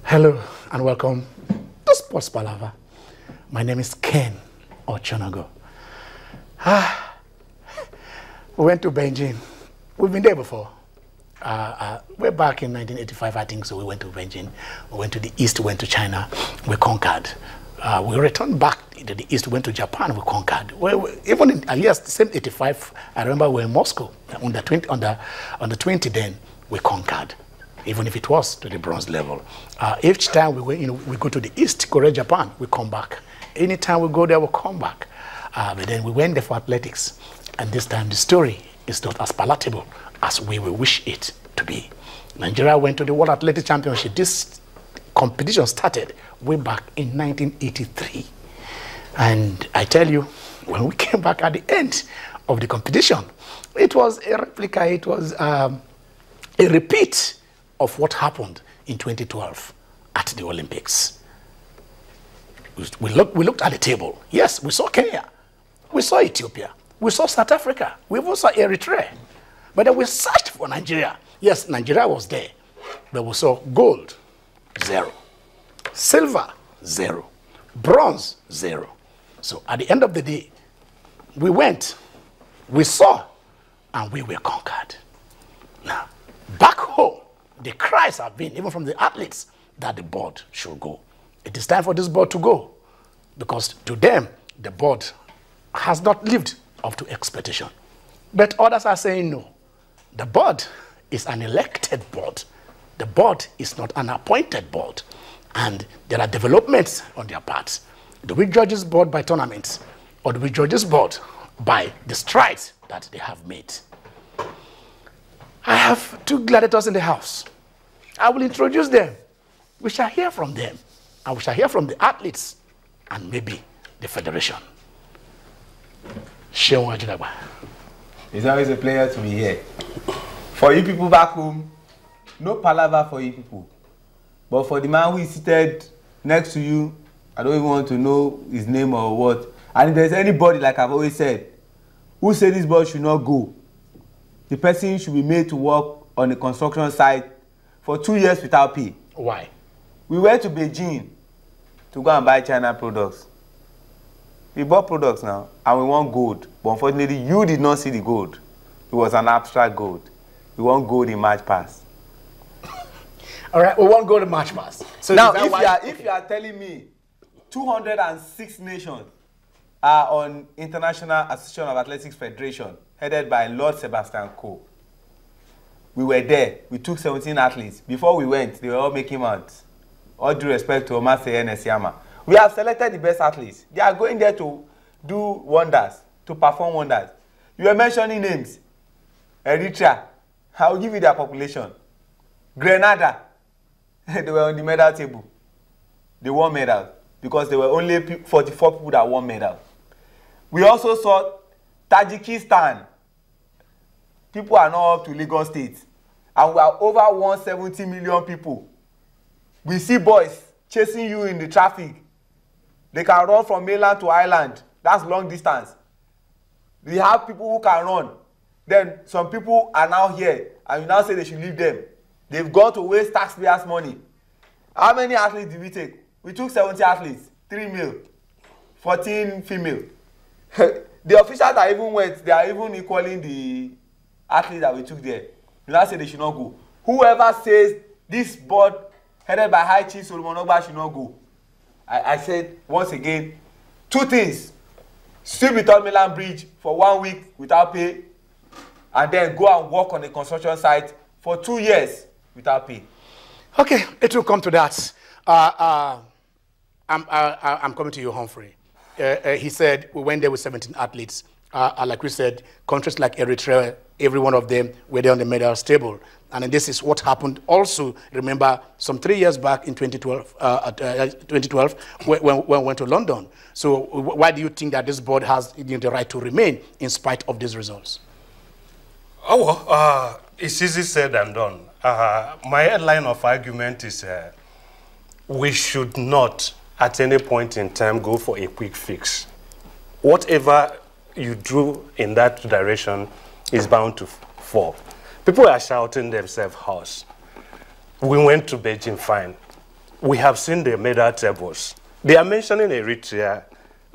Hello and welcome to Sports Palava. My name is Ken Ochonago. We went to Beijing. We've been there before. We're back in 1985, I think, so we went to Beijing. We went to the east, we went to China, we conquered. We returned back to the east, we went to Japan, we conquered. Even in, yes, the same 85, I remember we were in Moscow, on the 20 then, we conquered, even if it was to the bronze level. Each time we go to the east, Korea, Japan, we come back. Anytime we go there, we come back. But then we went there for athletics, and this time the story is not as palatable as we will wish it to be. Nigeria went to the World Athletics Championship. This competition started way back in 1983. And I tell you, when we came back at the end of the competition, it was a replica, it was a repeat of what happened in 2012 at the Olympics. We looked at the table. Yes, we saw Kenya, we saw Ethiopia, we saw South Africa, we even saw Eritrea. But then we searched for Nigeria. Yes, Nigeria was there, but we saw gold, 0. Silver, 0. Bronze, 0. So at the end of the day, we went, we saw, and we were conquered. Now, back home, the cries have been, even from the athletes, that the board should go. It is time for this board to go, because to them, the board has not lived up to expectation. But others are saying no. The board is an elected board. The board is not an appointed board. And there are developments on their part. Do we judge this board by tournaments? Or do we judge this board by the strides that they have made? I have 2 gladiators in the house. I will introduce them. We shall hear from them. And we shall hear from the athletes and maybe the federation. Sheon Ajinagba. It's always a pleasure to be here. For you people back home, no palaver for you people. But for the man who is seated next to you, I don't even want to know his name or what. And if there's anybody, like I've always said, who said this ball should not go, the person should be made to work on the construction site for 2 years without pay. Why? We went to Beijing to go and buy China products. We bought products now, and we want gold. But unfortunately, you did not see the gold. It was an abstract gold. We want gold in March Pass. All right, we want gold in March Pass. So now, if you are telling me 206 nations are on International Association of Athletics Federation, headed by Lord Sebastian Coe. We were there. We took 17 athletes. Before we went, they were all making out. All due respect to Omar Seyen Esiama. We have selected the best athletes. They are going there to do wonders, to perform wonders. You were mentioning names. Eritrea, I will give you their population. Grenada, they were on the medal table. They won medals because there were only 44 people that won medals. We also saw Tajikistan. People are not up to Lagos State. And we are over 170 million people. We see boys chasing you in the traffic. They can run from mainland to island. That's long distance. We have people who can run. Then some people are now here, and you now say they should leave them. They've gone to waste taxpayers' money. How many athletes did we take? We took 70 athletes, 3 male, 14 female. The officials that even went, they are even equaling the athletes that we took there. You now say they should not go. Whoever says this board headed by High Chief Solomon Ogba should not go. I said once again, 2 things. Sleep with Third Mainland Bridge for 1 week without pay, and then go and work on the construction site for 2 years without pay. Okay, it will come to that. I'm coming to you, Humphrey. He said we went there with 17 athletes. Like we said, countries like Eritrea, every one of them were there on the medals table. And this is what happened also, remember, some 3 years back in 2012 when we went to London. So why do you think that this board has the right to remain in spite of these results? Oh, well, it's easy said and done. My headline of argument is we should not, at any point in time, go for a quick fix. Whatever you do in that direction is bound to fall. People are shouting themselves hoarse. we went to Beijing, fine. We have seen the medal tables. They are mentioning Eritrea,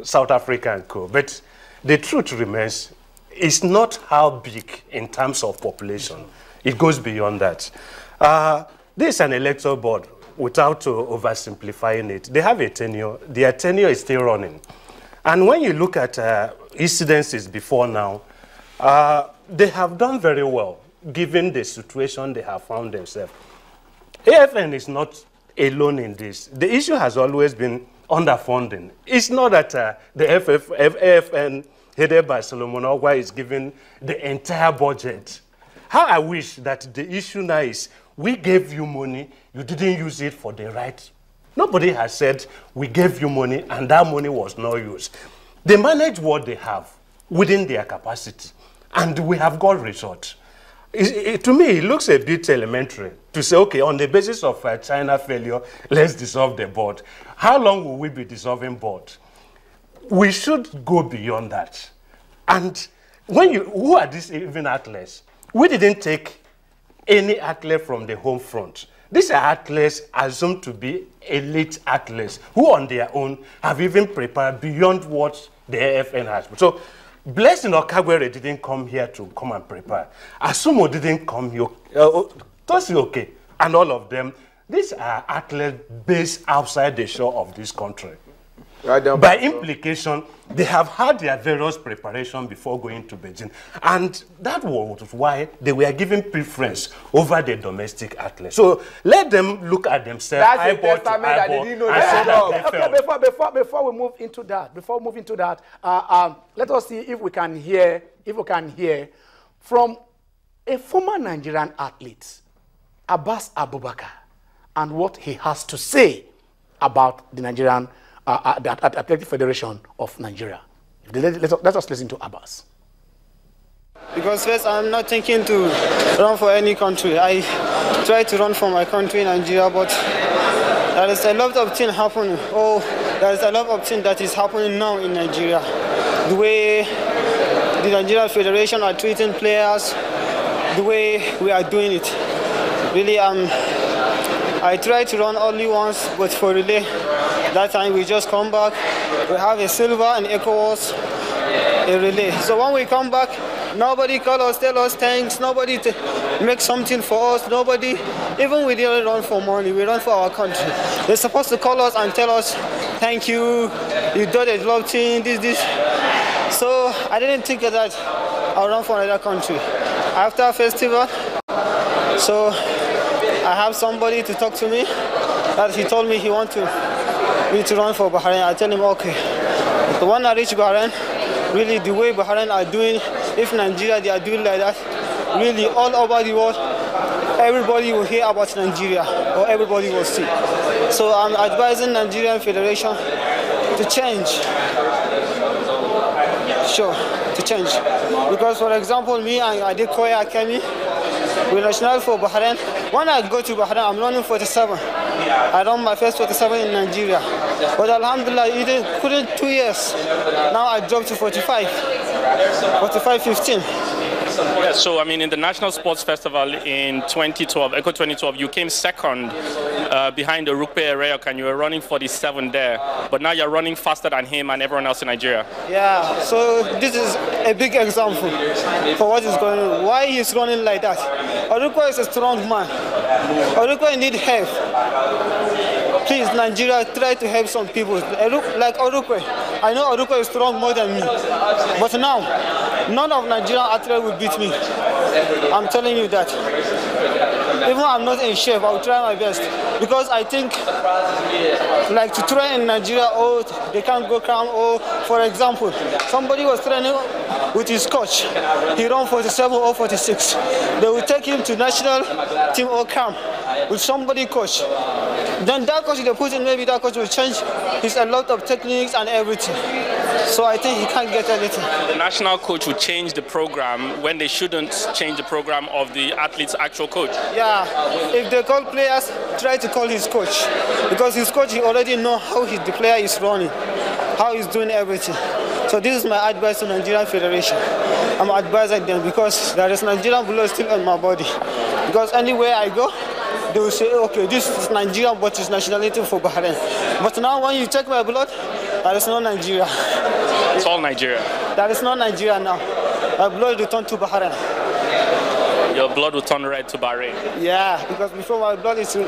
South Africa and co. But the truth remains, it's not how big in terms of population. It goes beyond that. This is an electoral board, without oversimplifying it. They have a tenure. Their tenure is still running. And when you look at incidences before now, they have done very well, given the situation they have found themselves. AFN is not alone in this. The issue has always been underfunding. It's not that the AFN, headed by Solomon Ogwa, is giving the entire budget. How I wish that the issue now is, we gave you money, you didn't use it for the right. Nobody has said, we gave you money and that money was not used. They manage what they have within their capacity, and we have got results. To me, it looks a bit elementary to say, okay, on the basis of China failure, let's dissolve the board. How long will we be dissolving board? We should go beyond that. And when who are these even athletes? We didn't take any athlete from the home front. These are athletes assumed to be elite athletes who on their own have even prepared beyond what the AFN has. So Blessing Okagwere didn't come here to come and prepare. Asumo didn't come here. Tosi okay, and all of them. These are athletes based outside the shore of this country. By implication, they have had their various preparation before going to Beijing. And that was why they were given preference over the domestic athletes. So let them look at themselves. That's a testament that they didn't know that. Before we move into that, let us see if we can hear from a former Nigerian athlete, Abbas Abubakar, and what he has to say about the Nigerian the Athletic Federation of Nigeria. Let us listen to Abbas. Because first, I'm not thinking to run for any country. I try to run for my country, Nigeria, but there is a lot of things happening. Oh, there is a lot of things that is happening now in Nigeria. The way the Nigerian Federation are treating players, the way we are doing it. Really, I tried to run only once, but for relay, that time we just come back. We have a silver and ECOWAS, a relay. So when we come back, nobody call us, tell us thanks, nobody make something for us, nobody, even we didn't run for money, we run for our country. They're supposed to call us and tell us, thank you, you did a lot of things, this. So I didn't think of that, I'll run for another country. After a festival, so I have somebody to talk to me, that he told me he wants me to run for Bahrain. I tell him, okay. But when I reach Bahrain, really the way Bahrain are doing, if Nigeria they are doing like that, really all over the world, everybody will hear about Nigeria, or everybody will see. So I'm advising Nigerian Federation to change. Sure, to change. Because for example, me and I did Koya Akemi, we're national for Bahrain. When I go to Bahrain, I'm running 47. I run my first 47 in Nigeria. But alhamdulillah, it couldn't 2 years. Now I dropped to 45, 15. Yeah, so I mean, in the National Sports Festival in 2012, Echo 2012, you came second behind the Rukpe Ereyok, and you were running 47 there. But now you're running faster than him and everyone else in Nigeria. Yeah, so this is a big example for what is going on. Why he's running like that? Orukwe is a strong man. Orukwe needs help. Please, Nigeria, try to help some people. Like Orukwe. I know Orukwe is strong more than me. But now, none of Nigerian athletes will beat me. I'm telling you that. Even I'm not in shape, I'll try my best. Because I think, like to train in Nigeria, oh, they can't go camp. Oh, for example, somebody was training with his coach. He ran 47 or 46. They will take him to national team or camp with somebody coach. Then that coach they put in, maybe that coach will change a lot of techniques and everything. So I think he can't get anything. The national coach will change the program when they shouldn't change the program of the athlete's actual coach. Yeah, if they call players, try to call his coach. Because his coach, he already know how the player is running, how he's doing everything. So this is my advice to Nigerian Federation. I'm advising them because there is Nigerian blood still on my body. Because anywhere I go, they will say, okay, this is Nigerian, but it's nationality for Bahrain. But now when you check my blood, there is no Nigeria. It's all Nigeria. There is no Nigeria now. My blood will turn to Bahrain. Your blood will turn red to Bahrain. Yeah, because before my blood is green.